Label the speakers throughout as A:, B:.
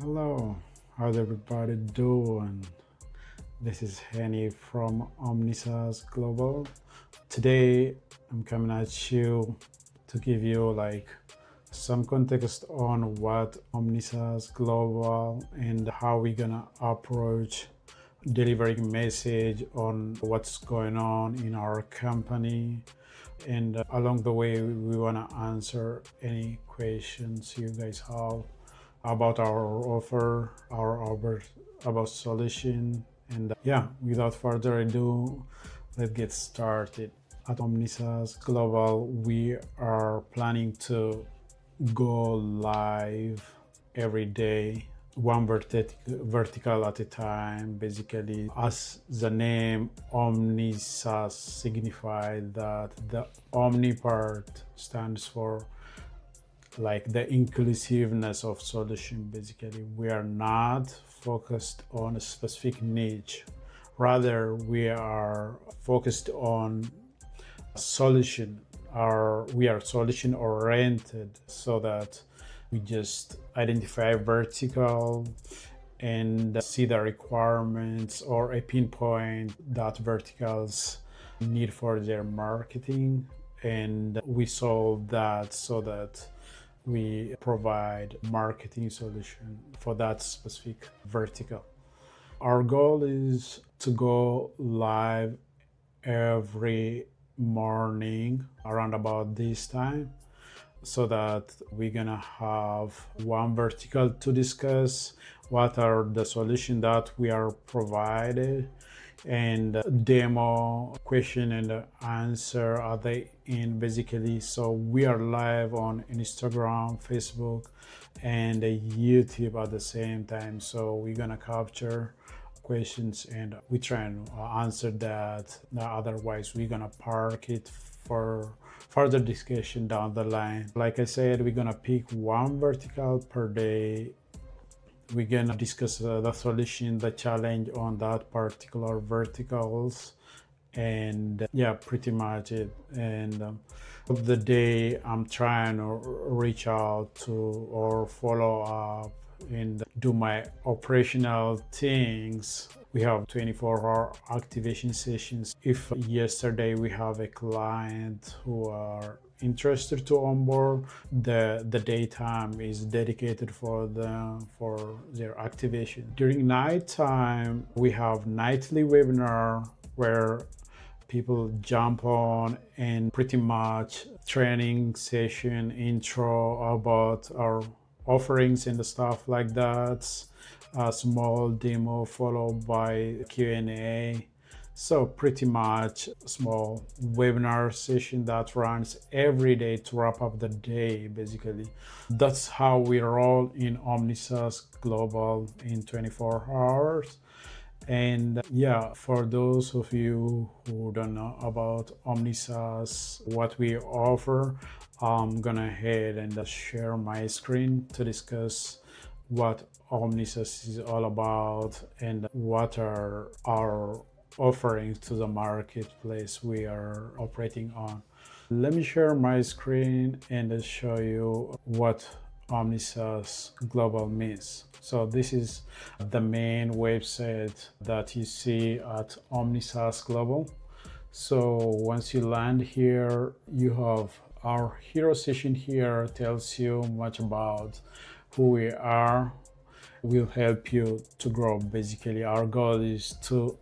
A: Hello, how's everybody doing? This is Heni from Omni Global. Today I'm coming at you to give you some context on what Omni Global and how we're gonna approach delivering message on what's going on in our company. And along the way, we wanna answer any questions you guys have about our offer, about solution. And without further ado, let's get started. At Omnisas Global, we are planning to go live every day, one vertical at a time. Basically, as the name Omnisas signifies, that the Omni part stands for the inclusiveness of solution. Basically, we are not focused on a specific niche, rather we are focused on solution, or we are solution oriented, so that we just identify vertical and see the requirements or a pinpoint that verticals need for their marketing, and we solve that so that we provide marketing solution for that specific vertical. Our goal is to go live every morning around about this time, so that we're gonna have one vertical to discuss what are the solutions that we are provided, and demo question and answer are they in, basically. So we are live on Instagram, Facebook, and YouTube at the same time, so we're gonna capture questions and we try and answer that. Otherwise, we're gonna park it for further discussion down the line. Like I said, we're gonna pick one vertical per day. We're gonna discuss the solution, the challenge on that particular verticals, and pretty much it. And of the day, I'm trying to reach out to or follow up and do my operational things. We have 24-hour activation sessions. If yesterday we have a client who are interested to onboard, the daytime is dedicated for them for their activation. During nighttime, we have nightly webinar where people jump on, and pretty much training session, intro about our offerings and stuff like that. A small demo followed by Q&A. So pretty much small webinar session that runs every day to wrap up the day. Basically, that's how we roll in Omnisas Global in 24 hours. And for those of you who don't know about Omnisas, what we offer, I'm gonna ahead and share my screen to discuss what Omnisas is all about and what are our offerings to the marketplace we are operating on. Let me share my screen and show you what Omnisas Global means. So this is the main website that you see at Omnisas Global. So once you land here, you have our hero session here, tells you much about who we are. We'll help you to grow. Basically, our goal is to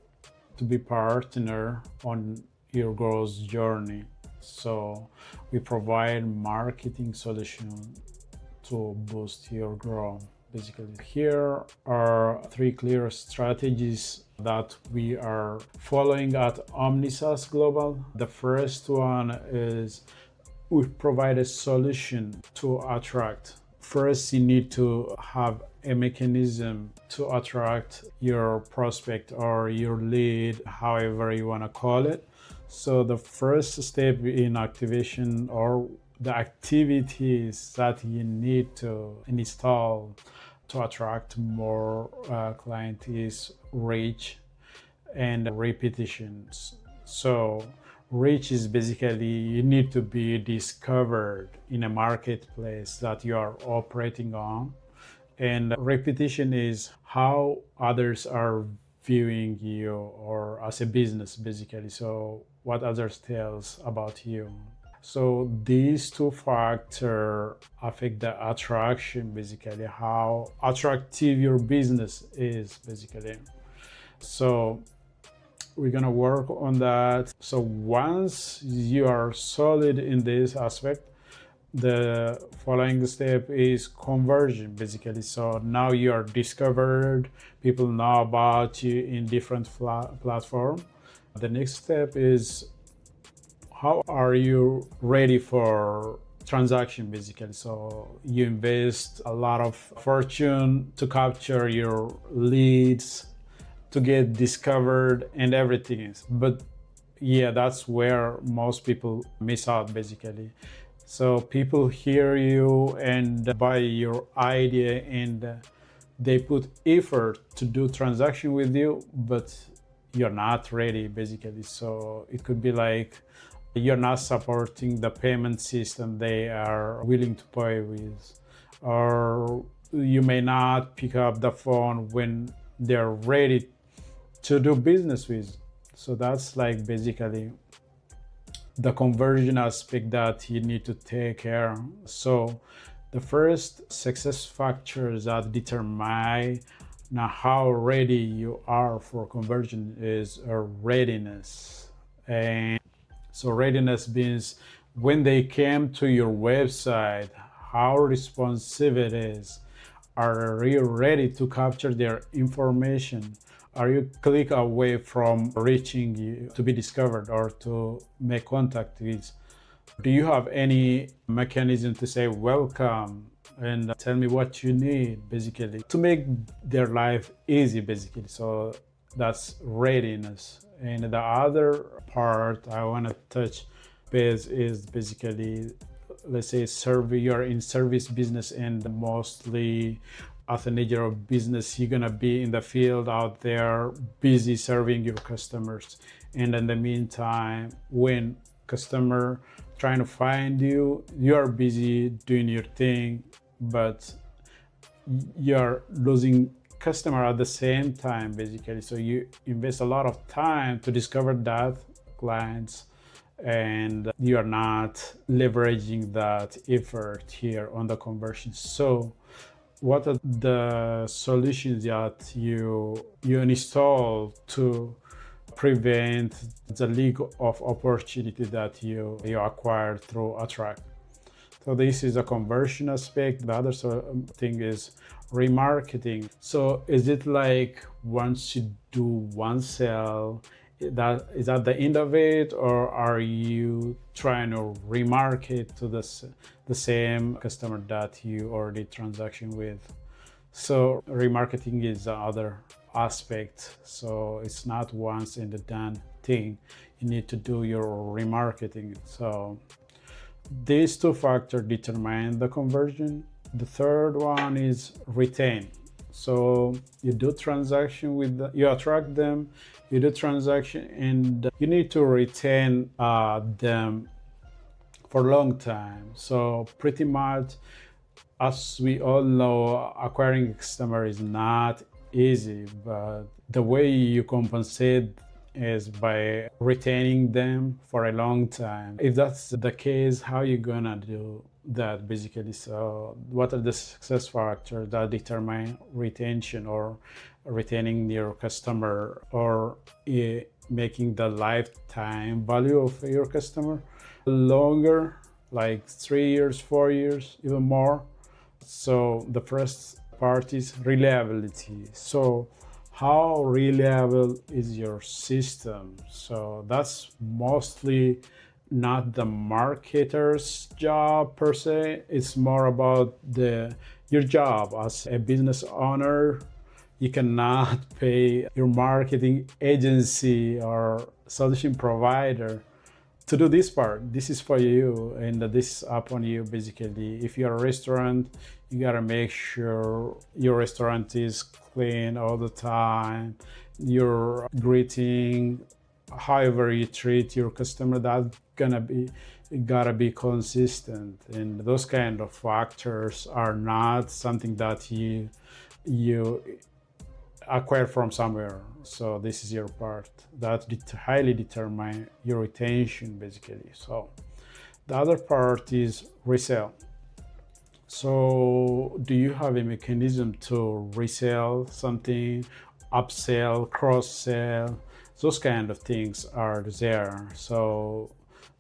A: be partner on your growth journey. So we provide marketing solution to boost your growth. Basically, here are 3 clear strategies that we are following at Omnisas Global. The first one is we provide a solution to attract. First, you need to have a mechanism to attract your prospect or your lead, however you want to call it. So the first step in activation, or the activities that you need to install to attract more client, is reach and repetitions. So reach is basically you need to be discovered in a marketplace that you are operating on, And repetition is how others are viewing you or as a business, basically. So what others tells about you. So these two factors affect the attraction, basically, how attractive your business is, basically. So we're gonna work on that. So once you are solid in this aspect, the following step is conversion, basically. So now you are discovered, people know about you in different platform. The next step is how are you ready for transaction, basically. So you invest a lot of fortune to capture your leads, to get discovered and everything is, but yeah, that's where most people miss out, basically. So people hear you and buy your idea, and they put effort to do transaction with you, but you're not ready, basically. So it could be like you're not supporting the payment system they are willing to pay with, or you may not pick up the phone when they're ready to do business with. So that's like basically the conversion aspect that you need to take care of. So the first success factors that determine now how ready you are for conversion is a readiness. And so readiness means when they came to your website, how responsive it is. Are you ready to capture their information? Are you click away from reaching you to be discovered or to make contact with? Do you have any mechanism to say welcome and tell me what you need, basically, to make their life easy, basically? So that's readiness. And the other part I want to touch base is basically, let's say, you're in service business, and mostly as a nature of business, you're gonna be in the field out there busy serving your customers. And in the meantime, when customer trying to find you, you are busy doing your thing, but you're losing customer at the same time, basically. So you invest a lot of time to discover that clients, and you are not leveraging that effort here on the conversion. So what are the solutions that you install to prevent the leak of opportunity that you acquire through attract? So this is a conversion aspect. The other thing is remarketing. So is it like once you do one sale, is that the end of it, or are you trying to remarket to the same customer that you already transaction with? So remarketing is the other aspect. So it's not once and done thing. You need to do your remarketing. So these two factors determine the conversion. The third one is retain. So you do transaction with you attract them, you do transaction, and you need to retain them for a long time. So pretty much, as we all know, acquiring a customer is not easy, but the way you compensate is by retaining them for a long time. If that's the case, how are you gonna do that, basically? So what are the success factors that determine retention or retaining your customer, or making the lifetime value of your customer longer, like 3 years, 4 years, even more? So the first part is reliability. So how reliable is your system? So that's mostly not the marketer's job per se. It's more about your job as a business owner. You cannot pay your marketing agency or solution provider to do this part. This is for you, and this is upon you, basically. If you're a restaurant, you gotta make sure your restaurant is clean all the time. You're greeting, however you treat your customer, that's gonna be you gotta be consistent, and those kind of factors are not something that you acquire from somewhere. So this is your part that highly determine your retention basically. So the other part is resale. So do you have a mechanism to resell something, upsell, cross sell? Those kind of things are there. So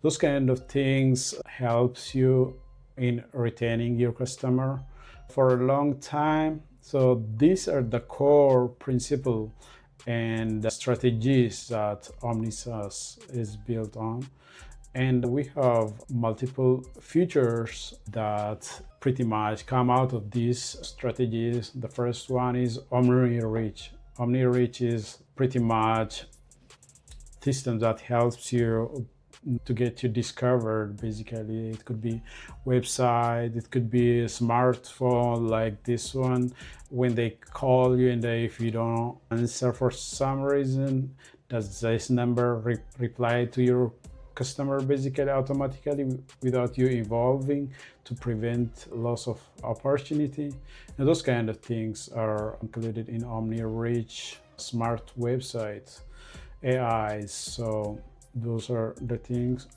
A: those kind of things helps you in retaining your customer for a long time. So these are the core principle and strategies that OmniSaaS is built on. And we have multiple features that pretty much come out of these strategies. The first one is Omni Reach. Omni Reach is pretty much system that helps you to get you discovered. Basically, it could be website, it could be a smartphone like this one. When they call you and if you don't answer for some reason, does this number reply to your customer basically automatically without you evolving to prevent loss of opportunity. And those kind of things are included in Omni Reach, smart websites, AIs. So those are the things.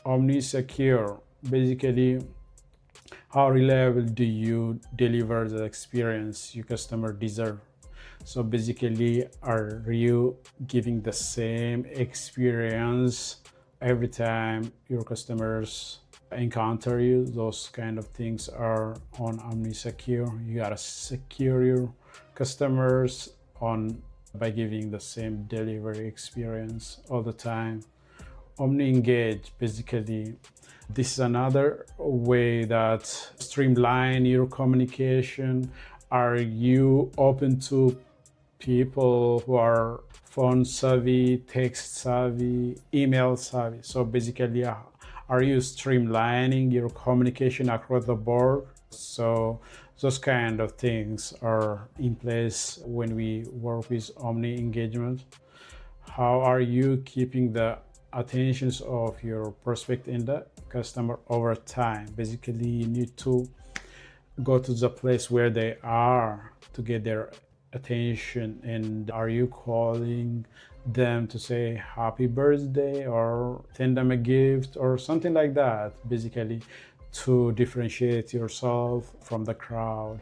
A: Omni Secure, basically how reliable do you deliver the experience your customer deserve? So basically, are you giving the same experience every time your customers encounter you? Those kind of things are on Omni Secure. You gotta secure your customers by giving the same delivery experience all the time. Omni Engage, basically, this is another way that streamline your communication. Are you open to people who are phone savvy, text savvy, email savvy? So basically, are you streamlining your communication across the board? So those kind of things are in place when we work with Omni Engagement. How are you keeping the attentions of your prospect and the customer over time? Basically, you need to go to the place where they are to get their attention. And are you calling them to say happy birthday or send them a gift or something like that, basically to differentiate yourself from the crowd?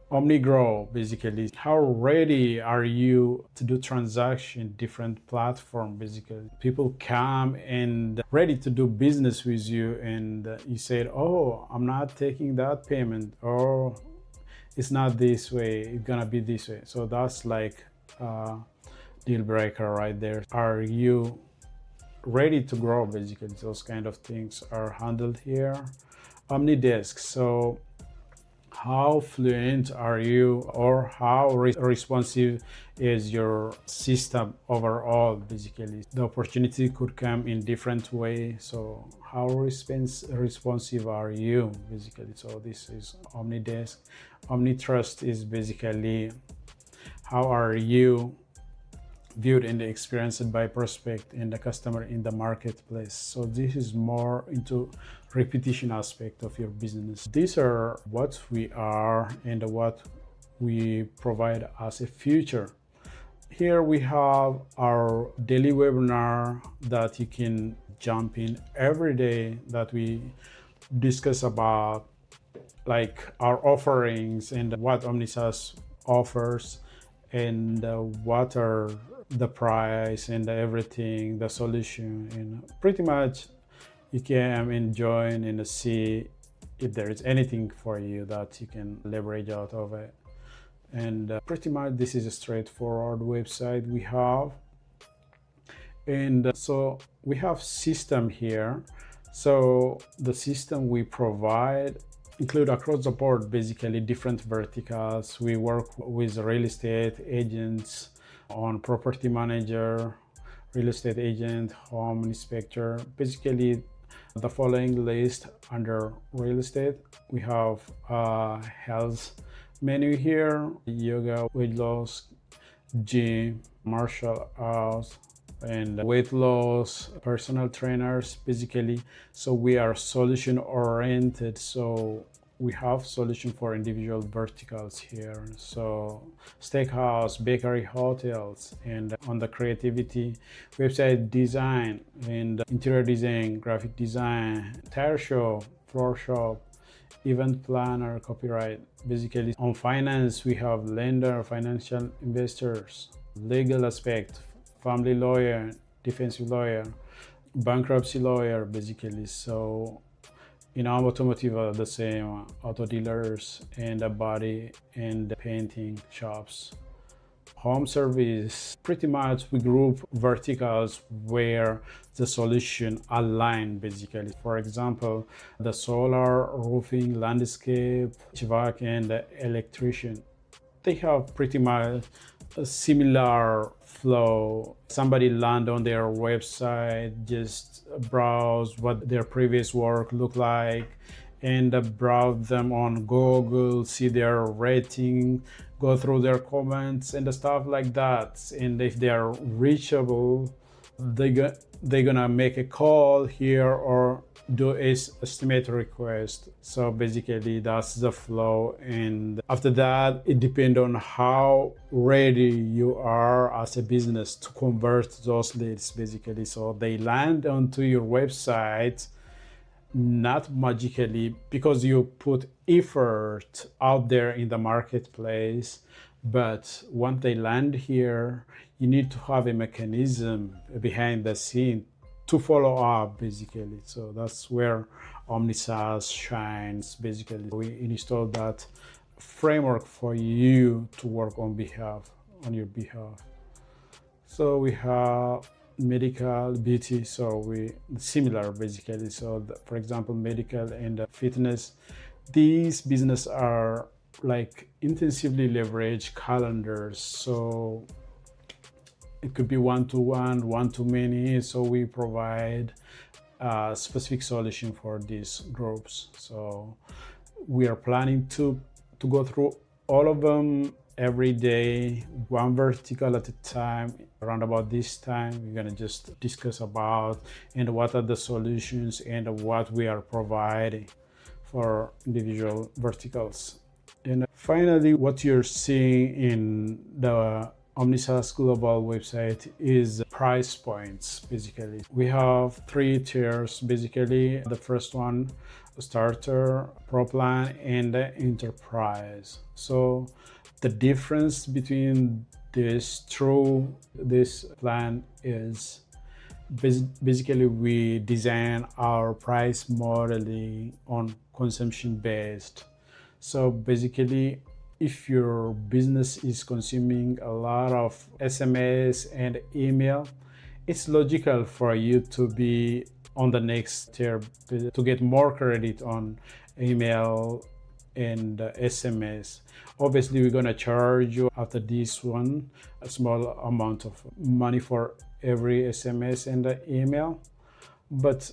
A: Omni Grow, basically, how ready are you to do transaction different platform? Basically, people come and ready to do business with you, and you said, oh, I'm not taking that payment, or it's not this way, it's gonna be this way. So that's like a deal breaker right there. Are you ready to grow? Basically, those kind of things are handled here. Omnidesk. So how fluent are you, or how responsive is your system overall? Basically, the opportunity could come in different ways. So how responsive are you, basically? So this is Omnidesk. Omnitrust is basically how are you viewed and experienced by prospect and the customer in the marketplace. So this is more into repetition aspect of your business. These are what we are and what we provide as a future. Here we have our daily webinar that you can jump in every day, that we discuss about like our offerings and what OmniSaaS offers, and what are the price and everything, the solution, and pretty much you can join and see if there is anything for you that you can leverage out of it. And pretty much this is a straightforward website we have. And so we have system here. So the system we provide include across the board basically different verticals. We work with real estate agents, on property manager, real estate agent, home inspector. Basically the following list under real estate. We have a health menu here, yoga, weight loss, gym, martial arts, and weight loss, personal trainers, basically. So we are solution oriented. So we have solution for individual verticals here. So steakhouse, bakery, hotels, and on the creativity, website design and interior design, graphic design, tire show, floor shop, event planner, copyright. Basically on finance, we have lender, financial investors, legal aspect, family lawyer, defensive lawyer, bankruptcy lawyer, basically. So in automotive are the same, auto dealers and body and painting shops. Home service, pretty much we group verticals where the solution align basically. For example, the solar, roofing, landscape, HVAC, and the electrician. They have pretty much a similar flow. Somebody land on their website, just browse what their previous work looked like, and browse them on Google, see their rating, go through their comments and stuff like that. And if they are reachable, they're gonna make a call here or do a estimate request. So basically that's the flow, and after that it depends on how ready you are as a business to convert those leads basically. So they land onto your website not magically, because you put effort out there in the marketplace, but once they land here, you need to have a mechanism behind the scene to follow up basically. So that's where Omni SaaS shines basically. We install that framework for you to work on your behalf. So we have medical, beauty, so we similar basically. So for example, medical and fitness, these business are like intensively leverage calendars. So it could be one-to-one, one-to-many. So we provide a specific solution for these groups. So we are planning to go through all of them every day, one vertical at a time. Around about this time, we're gonna just discuss about and what are the solutions and what we are providing for individual verticals. And finally, what you're seeing in the Omni SaaS Global website is price points, basically. We have 3 tiers, basically. The first one, starter, pro plan, and enterprise. So the difference between this plan is basically we design our price modeling on consumption based. So basically, if your business is consuming a lot of SMS and email, it's logical for you to be on the next tier to get more credit on email and SMS. Obviously, we're gonna charge you after this one a small amount of money for every SMS and email. But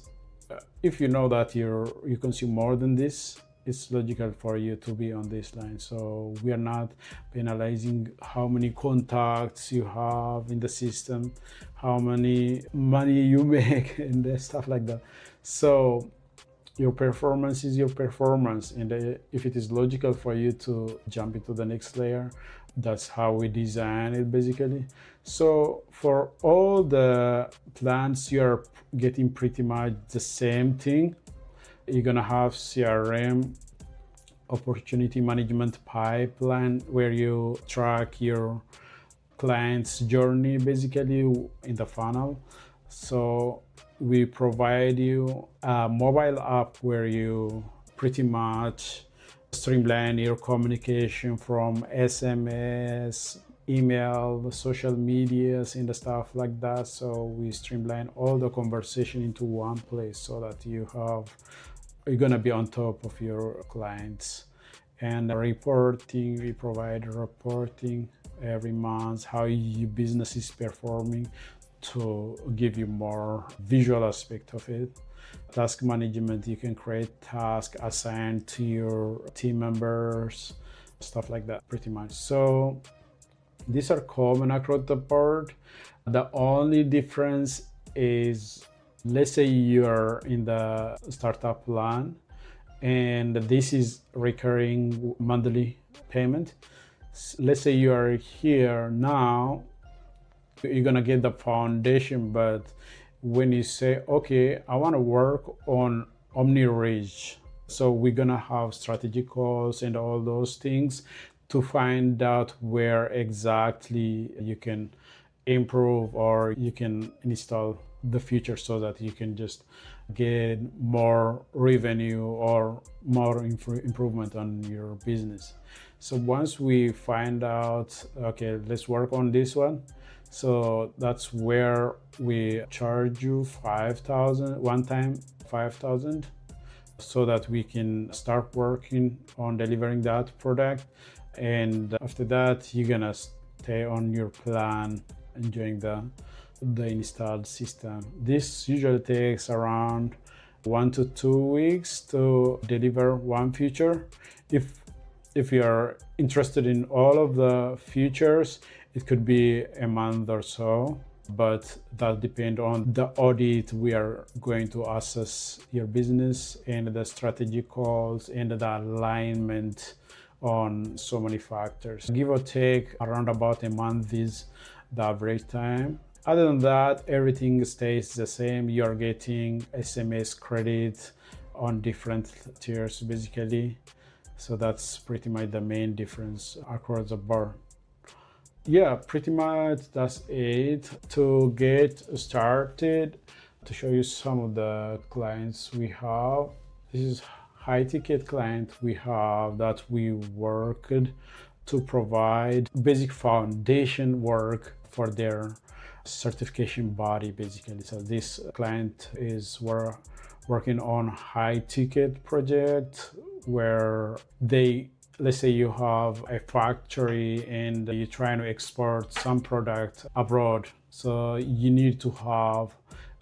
A: if you know that you consume more than this, it's logical for you to be on this line. So we are not penalizing how many contacts you have in the system, how many money you make, and stuff like that. So your performance is your performance, and if it is logical for you to jump into the next layer, that's how we design it basically. So for all the plans, you're getting pretty much the same thing. You're gonna have CRM, opportunity management pipeline, where you track your client's journey basically in the funnel. So we provide you a mobile app where you pretty much streamline your communication from SMS, email, social medias, and stuff like that. So we streamline all the conversation into one place so that you're gonna be on top of your clients. And reporting, we provide reporting every month, how your business is performing, to give you more visual aspect of it. Task management, you can create tasks assigned to your team members, stuff like that pretty much. So These are common across the board. The only difference is, let's say you're in the startup plan and this is recurring monthly payment. Let's say you are here now, you're gonna get the foundation, but when you say, okay, I want to work on Omni Reach, so we're gonna have strategy calls and all those things to find out where exactly you can improve or you can install the feature so that you can just get more revenue or more improvement on your business. So once we find out, okay, let's work on this one, so that's where we charge you 5,000 one time, 5,000, so that we can start working on delivering that product. And after that, you're gonna stay on your plan, enjoying the installed system. This usually takes around 1 to 2 weeks to deliver one feature. If you're interested in all of the features, it could be a month or so, but that depends on the audit. We are going to assess your business and the strategy calls and the alignment on so many factors. Give or take, around about a month is the average time. Other than that, everything stays the same. You're getting SMS credit on different tiers basically. So that's pretty much the main difference across the board. Yeah, pretty much that's it. To get started, to show you some of the clients we have, this is high ticket client we have that we worked to provide basic foundation work for their certification body basically. So this client is working on high ticket project where they, let's say you have a factory and you're trying to export some product abroad, so you need to have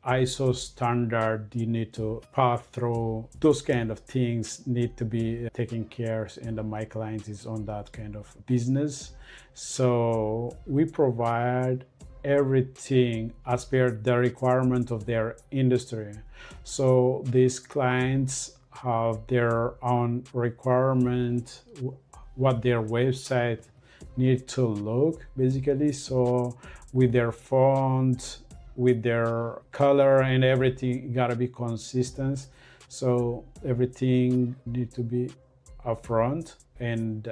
A: ISO standard, you need to pass through those kind of things need to be taken care of, and my client is on that kind of business. So we provide everything as per the requirement of their industry. So these clients have their own requirement, what their website need to look basically. So with their font, with their color and everything gotta be consistent. So everything need to be upfront, and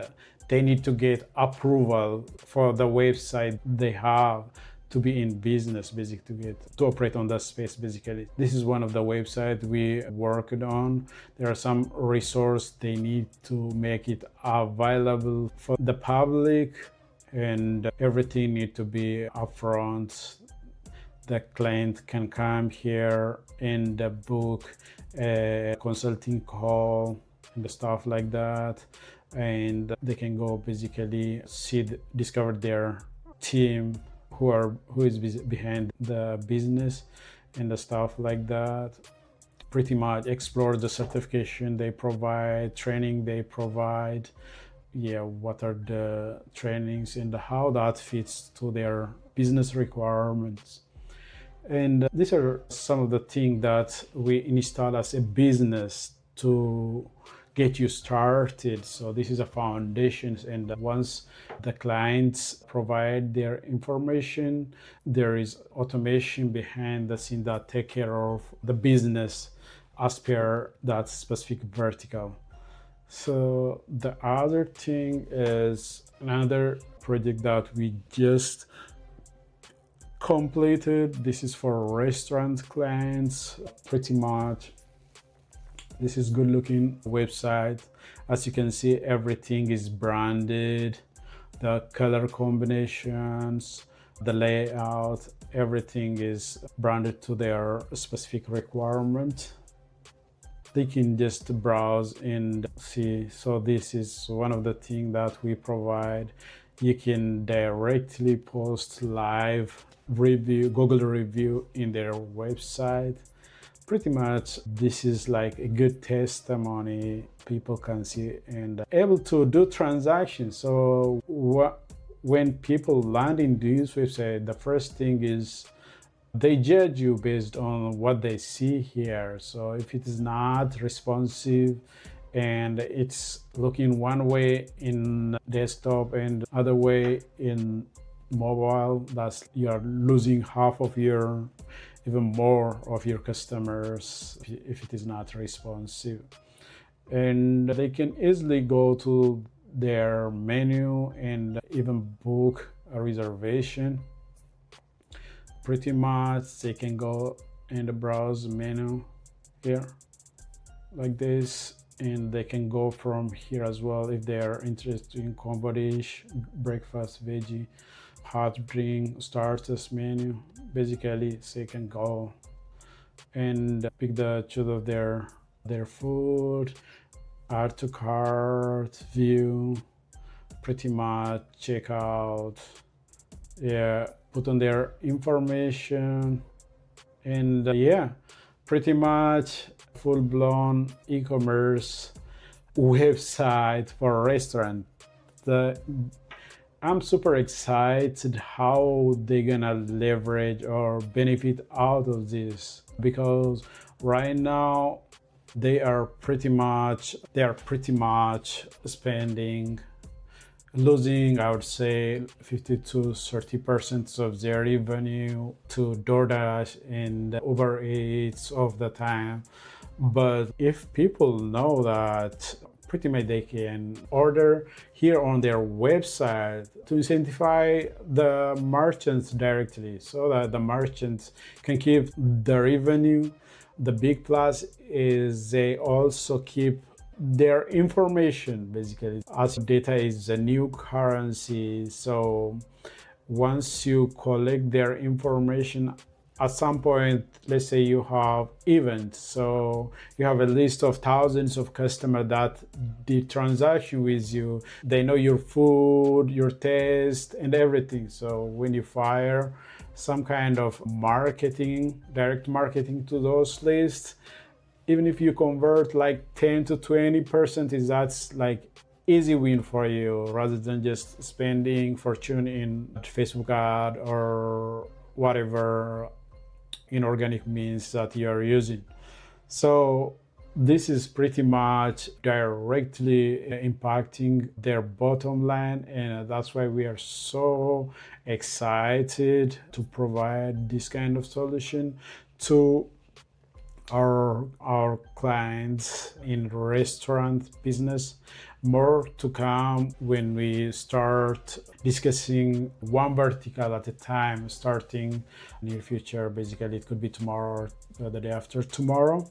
A: they need to get approval for the website they have to be in business, basically to operate on that space basically. This is one of the websites we worked on. There are some resources they need to make it available for the public, and everything need to be upfront. The client can come here and book a consulting call and stuff like that, and they can go basically discover their team who is behind the business and the stuff like that. Pretty much explore the certification they provide, training they provide, what are the trainings and how that fits to their business requirements. And these are some of the things that we install as a business to get you started. So this is a foundation, and once the clients provide their information, there is automation behind the scene that take care of the business as per that specific vertical. So the other thing is another project that we just completed. This is for restaurant clients. Pretty much this is good looking website. As you can see, everything is branded, the color combinations, the layout, everything is branded to their specific requirement. They can just browse and see. So this is one of the things that we provide. You can directly post live review, Google review in their website. Pretty much this is like a good testimony people can see and able to do transactions. So when people land in this website, the first thing is they judge you based on what they see here. So if it is not responsive and it's looking one way in desktop and other way in mobile, that's you're losing half of your, even more of your customers if it is not responsive. And they can easily go to their menu and even book a reservation. Pretty much they can go in the browse menu here like this, and they can go from here as well if they are interested in combo dish, breakfast, veggie, hot drink, starters menu. Basically they can go and pick the choose of their food, add to cart, view, pretty much check out, yeah, put on their information, and yeah, pretty much full-blown e-commerce website for a restaurant. I'm super excited how they're gonna leverage or benefit out of this, because right now they are pretty much spending, losing, I would say, 50 to 30% of their revenue to DoorDash and Uber Eats of the time. But if people know that pretty much they can order here on their website to incentivize the merchants directly, so that the merchants can keep the revenue. The big plus is they also keep their information. Basically, as data is a new currency, so once you collect their information, at some point, let's say you have events, so you have a list of thousands of customers that did transaction with you. They know your food, your taste, and everything. So when you fire some kind of marketing, direct marketing to those lists, even if you convert like 10 to 20%, is that's like easy win for you, rather than just spending fortune in Facebook ad or whatever inorganic means that you're using. So this is pretty much directly impacting their bottom line, and that's why we are so excited to provide this kind of solution to our clients in restaurant business. More to come when we start discussing one vertical at a time, starting near future. Basically, it could be tomorrow or the day after tomorrow.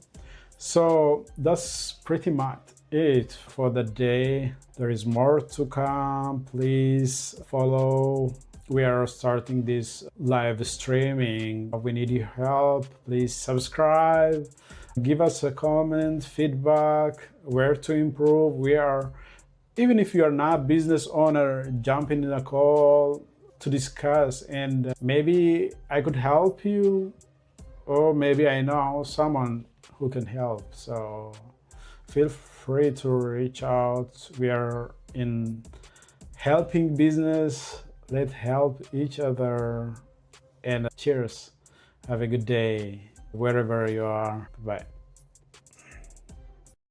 A: So that's pretty much it for the day. There is more to come. Please follow. We are starting this live streaming. We need your help. Please subscribe. Give us a comment, feedback, where to improve. We are, even if you are not business owner, jump in a call to discuss, and maybe I could help you, or maybe I know someone who can help. So feel free to reach out. We are in helping business. Let's help each other, and cheers. Have a good day wherever you are. Bye.